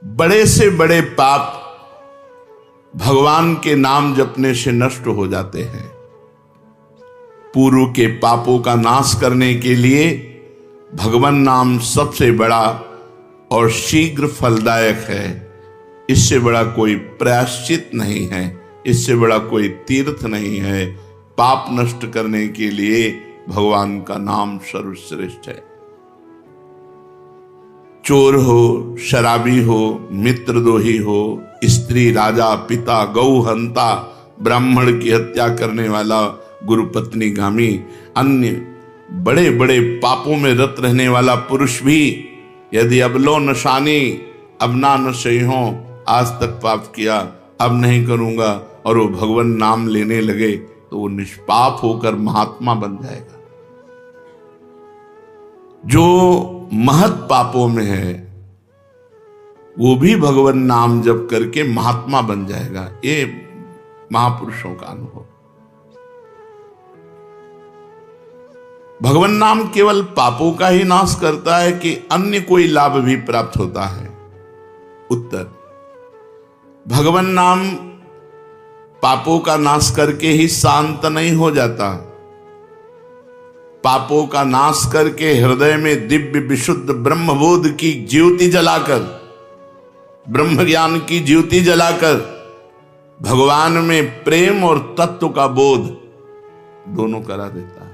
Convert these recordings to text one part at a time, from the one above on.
बड़े से बड़े पाप भगवान के नाम जपने से नष्ट हो जाते हैं। पूर्व के पापों का नाश करने के लिए भगवान नाम सबसे बड़ा और शीघ्र फलदायक है। इससे बड़ा कोई प्रायश्चित नहीं है, इससे बड़ा कोई तीर्थ नहीं है। पाप नष्ट करने के लिए भगवान का नाम सर्वश्रेष्ठ है। चोर हो, शराबी हो, मित्रद्रोही हो, स्त्री, राजा, पिता, गौ हंता, ब्राह्मण की हत्या करने वाला, गुरुपत्नी गामी, अन्य बड़े बड़े पापों में रत रहने वाला पुरुष भी यदि अब लो नशानी अब ना नशे हो, आज तक पाप किया अब नहीं करूंगा, और वो भगवान नाम लेने लगे तो वो निष्पाप होकर महात्मा बन जाएगा। जो महत पापों में है वो भी भगवान नाम जप करके महात्मा बन जाएगा। ये महापुरुषों का अनुभव। भगवान नाम केवल पापों का ही नाश करता है कि अन्य कोई लाभ भी प्राप्त होता है? उत्तर, भगवान नाम पापों का नाश करके ही शांत नहीं हो जाता। पापों का नाश करके हृदय में दिव्य विशुद्ध ब्रह्मबोध की ज्योति जलाकर, ब्रह्म ज्ञान की ज्योति जलाकर भगवान में प्रेम और तत्व का बोध दोनों करा देता है।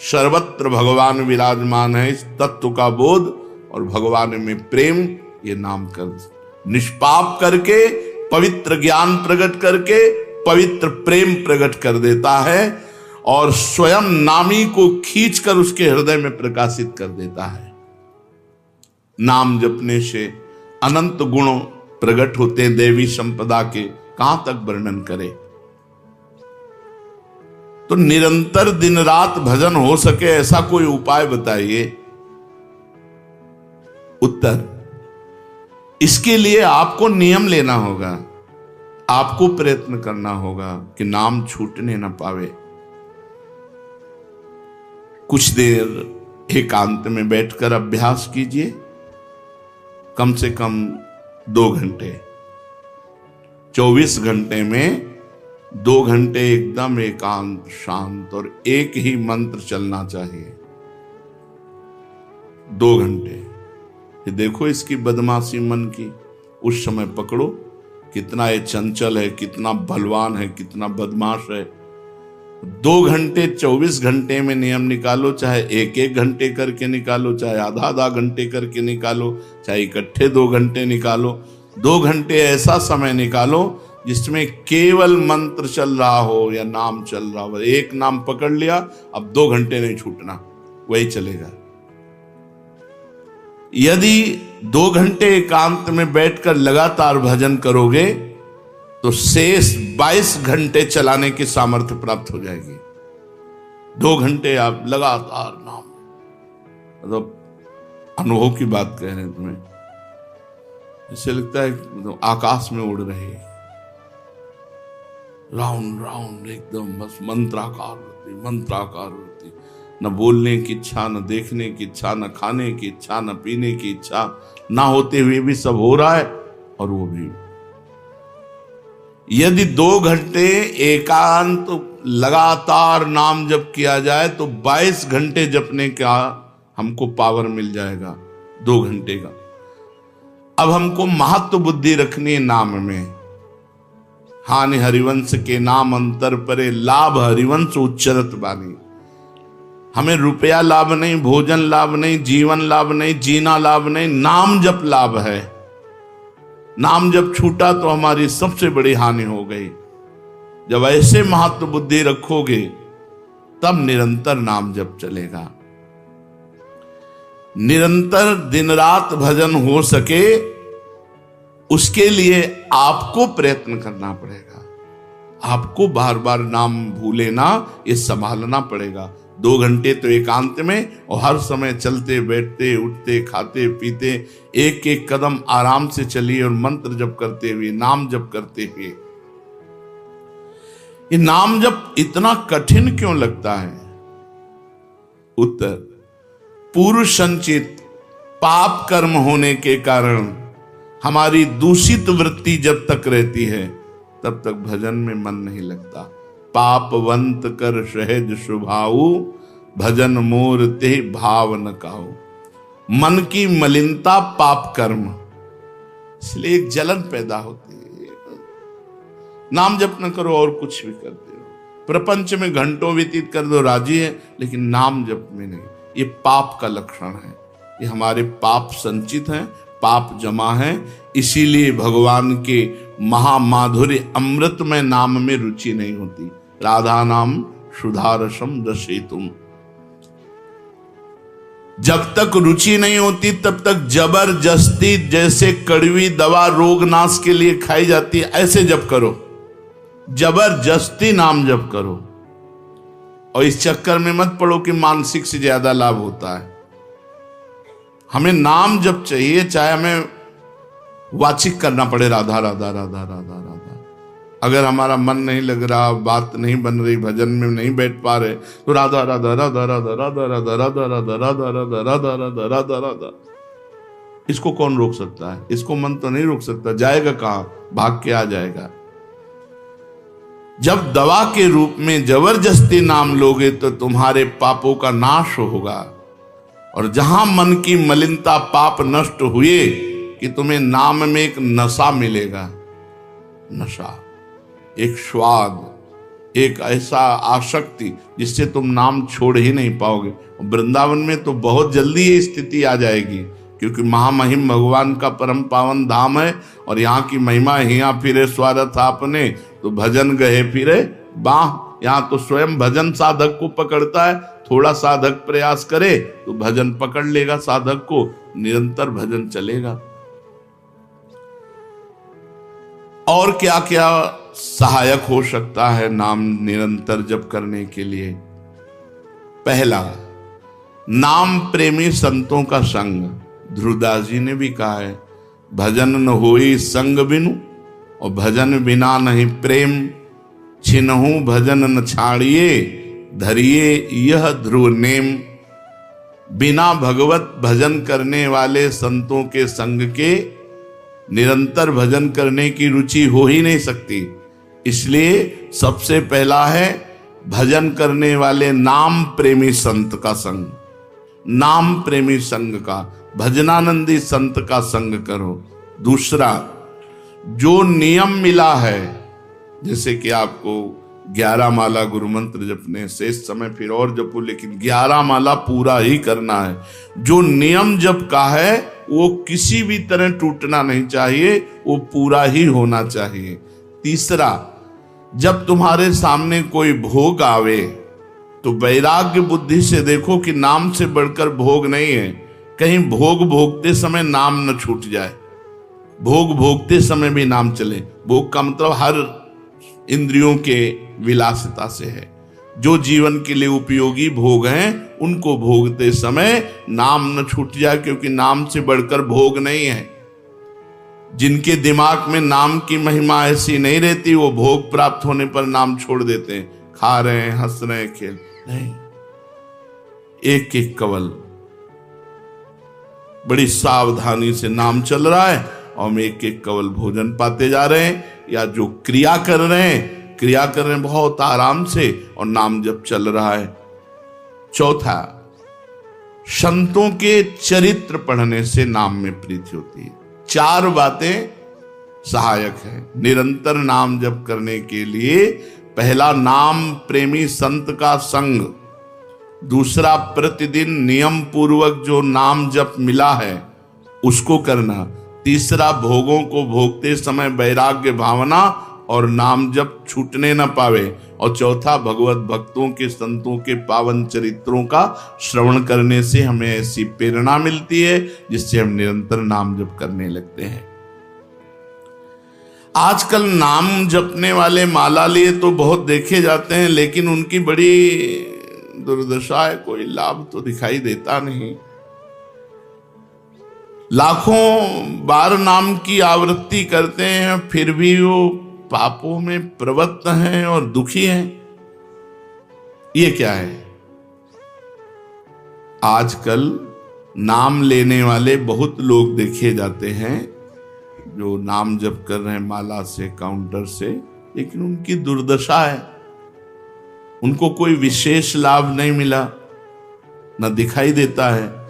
सर्वत्र भगवान विराजमान है। इस तत्व का बोध और भगवान में प्रेम, ये नाम कर निष्पाप करके पवित्र ज्ञान प्रकट करके पवित्र प्रेम प्रकट कर देता है और स्वयं नामी को खींचकर उसके हृदय में प्रकाशित कर देता है। नाम जपने से अनंत गुण प्रकट होते हैं देवी संपदा के, कहां तक वर्णन करें। तो निरंतर दिन रात भजन हो सके ऐसा कोई उपाय बताइए। उत्तर, इसके लिए आपको नियम लेना होगा, आपको प्रयत्न करना होगा कि नाम छूटने ना पावे। कुछ देर एकांत में बैठकर अभ्यास कीजिए, कम से कम 2 घंटे। 24 घंटे में 2 घंटे एकदम एकांत शांत और एक ही मंत्र चलना चाहिए। 2 घंटे। देखो इसकी बदमाशी मन की, उस समय पकड़ो कितना ये चंचल है, कितना बलवान है, कितना बदमाश है। 2 घंटे 24 घंटे में नियम निकालो, चाहे 1-1 घंटे करके निकालो, चाहे आधा घंटे करके निकालो, चाहे इकट्ठे 2 घंटे निकालो। 2 घंटे ऐसा समय निकालो जिसमें केवल मंत्र चल रहा हो या नाम चल रहा हो। एक नाम पकड़ लिया, अब 2 घंटे नहीं छूटना, वही चलेगा। यदि 2 घंटे एकांत में बैठकर लगातार भजन करोगे तो शेष 22 घंटे चलाने की सामर्थ्य प्राप्त हो जाएगी। 2 घंटे आप लगातार नाम, मतलब अनुभव की बात कह रहे हैं तुम्हें, इससे लगता है तो आकाश में उड़ रहे, राउंड राउंड एकदम बस मंत्राकार होती, न बोलने की इच्छा, न देखने की इच्छा, न खाने की इच्छा, न पीने की इच्छा, ना होते हुए भी सब हो रहा है। और वो भी यदि 2 घंटे एकांत लगातार नाम जप किया जाए तो 22 घंटे जपने का हमको पावर मिल जाएगा 2 घंटे का। अब हमको महत्व बुद्धि रखनी है नाम में। हानि हरिवंश के नाम अंतर परे, लाभ हरिवंश उच्चरत बानी। हमें रुपया लाभ नहीं, भोजन लाभ नहीं, जीवन लाभ नहीं, जीना लाभ नहीं, नाम जप लाभ है। नाम जब छूटा तो हमारी सबसे बड़ी हानि हो गई। जब ऐसे महत्व बुद्धि रखोगे तब निरंतर नाम जप चलेगा। निरंतर दिन रात भजन हो सके उसके लिए आपको प्रयत्न करना पड़ेगा। आपको बार बार नाम भूले ना, ये संभालना पड़ेगा। 2 घंटे तो एकांत में और हर समय चलते बैठते उठते खाते पीते एक एक कदम आराम से चलिए और मंत्र जप करते हुए, नाम जप करते हुए। ये नाम जप इतना कठिन क्यों लगता है? उत्तर, पूर्व संचित पाप कर्म होने के कारण हमारी दूषित वृत्ति जब तक रहती है तब तक भजन में मन नहीं लगता। पापवंत कर सहज स्वभाऊ, भजन मोर ते भाव न काऊ। मन की मलिनता पाप कर्म, इसलिए एक जलन पैदा होती है। नाम जप न करो और कुछ भी करते हो, प्रपंच में घंटों व्यतीत कर दो, राजी है, लेकिन नाम जप में नहीं। ये पाप का लक्षण है। ये हमारे पाप संचित हैं, पाप जमा है। इसीलिए भगवान के महामाधुर्य अमृतमय नाम में रुचि नहीं होती। राधा नाम सुधारसम रसेतुम। जब तक रुचि नहीं होती तब तक जबरदस्ती, जैसे कड़वी दवा रोग नाश के लिए खाई जाती है, ऐसे जप करो, जबरदस्ती नाम जप करो। और इस चक्कर में मत पड़ो कि मानसिक से ज्यादा लाभ होता है। हमें नाम जप चाहिए, चाहे हमें वाचिक करना पड़े, राधा राधा राधा राधा राधा। अगर हमारा मन नहीं लग रहा, बात नहीं बन रही, भजन में नहीं बैठ पा रहे, तो राधा राधा राधा राधा राधा राधा राधा राधा राधा राधा राधा राधा राधा राधा। इसको कौन रोक सकता है? इसको मन तो नहीं रोक सकता। जाएगा कहां? भाग के आ जाएगा। जब दवा के रूप में जबरदस्ती नाम लोगे तो तुम्हारे पापों का नाश होगा। और जहां मन की मलिनता, पाप नष्ट हुए कि तुम्हें नाम में एक नशा मिलेगा। नशा, एक स्वाद, एक ऐसा आसक्ति जिससे तुम नाम छोड़ ही नहीं पाओगे। वृंदावन में तो बहुत जल्दी ये स्थिति आ जाएगी, क्योंकि महामहिम भगवान का परम पावन धाम है। और यहाँ की महिमा, हिया फिरे स्वार्थ आपने, तो भजन गए फिरे बाह। यहाँ तो स्वयं भजन साधक को पकड़ता है। थोड़ा साधक प्रयास करे तो भजन पकड़ लेगा साधक को, निरंतर भजन चलेगा। और क्या क्या सहायक हो सकता है नाम निरंतर जप करने के लिए? पहला, नाम प्रेमी संतों का संग। ध्रुवदास जी ने भी कहा है, भजन न होई संग बिनु, और भजन बिना नहीं प्रेम। छिनहु भजन न छाड़िए, धरिए यह ध्रुव नेम। बिना भगवत भजन करने वाले संतों के संग के निरंतर भजन करने की रुचि हो ही नहीं सकती। इसलिए सबसे पहला है भजन करने वाले नाम प्रेमी संत का संग। नाम प्रेमी संग का, भजनानंदी संत का संग करो। दूसरा, जो नियम मिला है, जैसे कि आपको 11 माला गुरु मंत्र जपने, शेष समय फिर और जपो, लेकिन 11 माला पूरा ही करना है। जो नियम जप का है वो किसी भी तरह टूटना नहीं चाहिए, वो पूरा ही होना चाहिए। तीसरा, जब तुम्हारे सामने कोई भोग आवे तो वैराग्य बुद्धि से देखो कि नाम से बढ़कर भोग नहीं है। कहीं भोग भोगते समय नाम न छूट जाए। भोग भोगते समय भी नाम चले। भोग का मतलब हर इंद्रियों के विलासिता से है। जो जीवन के लिए उपयोगी भोग हैं उनको भोगते समय नाम न छूट जाए, क्योंकि नाम से बढ़कर भोग नहीं है। जिनके दिमाग में नाम की महिमा ऐसी नहीं रहती, वो भोग प्राप्त होने पर नाम छोड़ देते हैं। खा रहे हैं, हंस रहे हैं, खेल नहीं। एक एक कवल बड़ी सावधानी से नाम चल रहा है और हम एक एक कवल भोजन पाते जा रहे हैं, या जो क्रिया कर रहे हैं बहुत आराम से और नाम जब चल रहा है। चौथा, संतों के चरित्र पढ़ने से नाम में प्रीति होती है। 4 बातें सहायक है निरंतर नाम जप करने के लिए। पहला, नाम प्रेमी संत का संग। दूसरा, प्रतिदिन नियम पूर्वक जो नाम जप मिला है उसको करना। तीसरा, भोगों को भोगते समय वैराग्य भावना और नाम जप छूटने न पावे। और चौथा, भगवत भक्तों के, संतों के पावन चरित्रों का श्रवण करने से हमें ऐसी प्रेरणा मिलती है जिससे हम निरंतर नाम जप करने लगते हैं। आजकल नाम जपने वाले माला लिए तो बहुत देखे जाते हैं, लेकिन उनकी बड़ी दुर्दशा है, कोई लाभ तो दिखाई देता नहीं। लाखों बार नाम की आवृत्ति करते हैं, फिर भी वो पापों में प्रवृत्त हैं और दुखी हैं। ये क्या है? आजकल नाम लेने वाले बहुत लोग देखे जाते हैं जो नाम जप कर रहे हैं माला से, काउंटर से, लेकिन उनकी दुर्दशा है, उनको कोई विशेष लाभ नहीं मिला, न दिखाई देता है।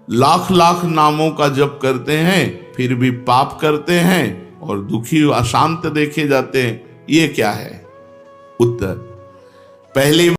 लाख लाख नामों का जप करते हैं फिर भी पाप करते हैं और दुखी अशांत देखे जाते हैं। ये क्या है? उत्तर, पहली